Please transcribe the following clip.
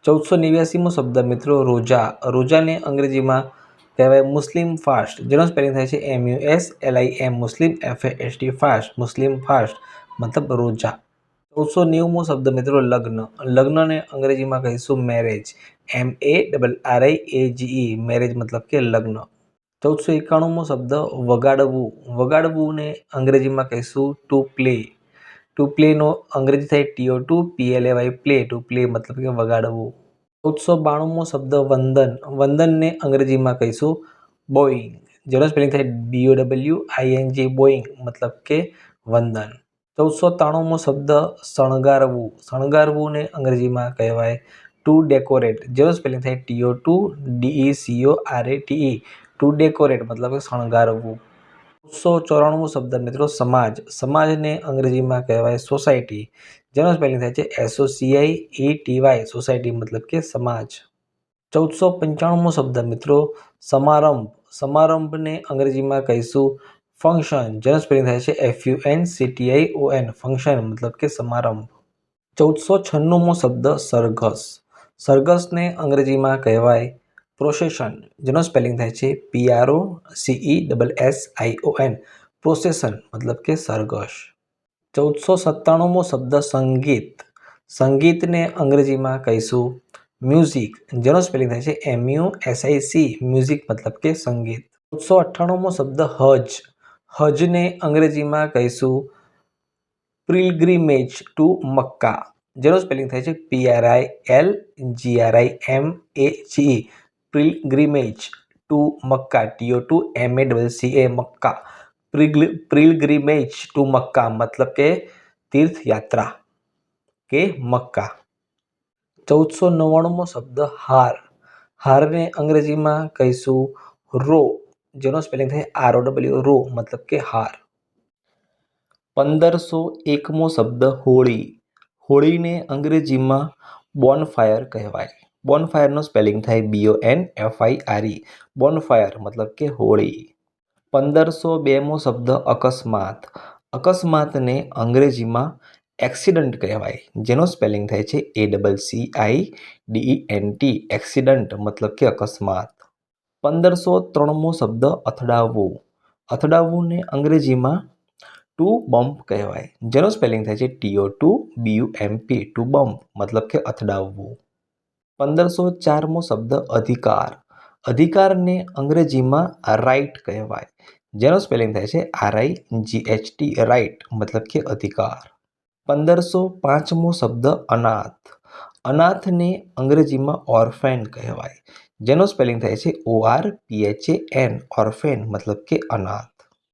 1489મો શબ્દ મિત્રો રોજા. રોજાને અંગ્રેજીમાં કહેવાય મુસ્લિમ ફાસ્ટ, જેનો સ્પેલિંગ થાય છે MUSLIM, મુસ્લિમ FAST, ફાસ્ટ, મુસ્લિમ ફાસ્ટ મતલબ રોજા. 1490મો શબ્દ મિત્રો લગ્ન. લગ્નને અંગ્રેજીમાં કહીશું મેરેજ, MARRIAGE, મેરેજ મતલબ કે લગ્ન. 1491મો શબ્દ વગાડવું. વગાડવુંને અંગ્રેજીમાં કહીશું ટુ પ્લે. ટુ પ્લેનો અંગ્રેજી થાય TO2PLAY, પ્લે, ટુ પ્લે મતલબ કે વગાડવું. 1492મો શબ્દ વંદન. વંદનને અંગ્રેજીમાં કહીશું બોઈંગ, જેનો સ્પેલિંગ થાય BOWING, બોઈંગ મતલબ કે વંદન. 1493મો શબ્દ શણગારવું. શણગારવુંને અંગ્રેજીમાં કહેવાય ટુ ડેકોરેટ, જેનો સ્પેલિંગ થાય TO2DECORATE, ટુ ડેકોરેટ મતલબ કે શણગારવું. 1494મો શબ્દ મિત્રો સમાજ. સમાજને અંગ્રેજીમાં કહેવાય સોસાયટી, જેનો સ્પેલિંગ થાય છે SOCIETY, સોસાયટી મતલબ કે સમાજ. 1495મો શબ્દ મિત્રો સમારંભ. સમારંભને અંગ્રેજીમાં કહીશું ફંક્શન, જેનો સ્પેલિંગ થાય છે FUNCTION, ફંક્શન મતલબ કે સમારંભ. 1496મો શબ્દ સરઘસ. સરઘસને અંગ્રેજીમાં કહેવાય પ્રોસેશન, જેનો સ્પેલિંગ થાય છે PROCESSION, પ્રોસેશન મતલબ કે સરઘસ. 1497મો શબ્દ સંગીત. સંગીતને અંગ્રેજીમાં કહીશું મ્યુઝિક, જેનો સ્પેલિંગ થાય છે MUSIC, મ્યુઝિક મતલબ કે સંગીત. 1498મો શબ્દ હજ. હજને અંગ્રેજીમાં કહીશું પિલગ્રીમેજ ટુ મક્કા, જેનો સ્પેલિંગ થાય છે PRILGRIMAGE, pilgrimage to Mecca, TO2MACCA, Mecca. Pilgrimage to Mecca મતલબ કે તીર્થયાત્રા કે મક્કા. 1499મો શબ્દ હાર. હારને અંગ્રેજીમાં કહીશું રો, જેનો સ્પેલિંગ થાય ROW, રો મતલબ કે હાર. 1501મો શબ્દ હોળી. હોળીને અંગ્રેજીમાં બોનફાયર કહેવાય. બોનફાયરનો સ્પેલિંગ થાય BONFIRE, બોનફાયર મતલબ કે હોળી. 1502મો શબ્દ અકસ્માત. અકસ્માતને અંગ્રેજીમાં એક્સિડન્ટ કહેવાય, જેનો સ્પેલિંગ થાય છે ACCIDENT, એક્સિડન્ટ મતલબ કે અકસ્માત. 1503મો શબ્દ અથડાવવું. અથડાવવુંને અંગ્રેજીમાં ટુ બમ્પ કહેવાય, જેનો સ્પેલિંગ થાય છે TO2BUMP, ટુ બમ્પ મતલબ કે અથડાવવું. 1504મો શબ્દ અધિકાર. અધિકારને અંગ્રેજીમાં રાઇટ કહેવાય, જેનો સ્પેલિંગ થાય છે RIGHT, રાઇટ મતલબ કે અધિકાર. 1505મો શબ્દ અનાથ. અનાથને અંગ્રેજીમાં ઓર્ફેન કહેવાય, જેનો સ્પેલિંગ થાય છે ORPHAN, ઓર્ફેન મતલબ કે અનાથ.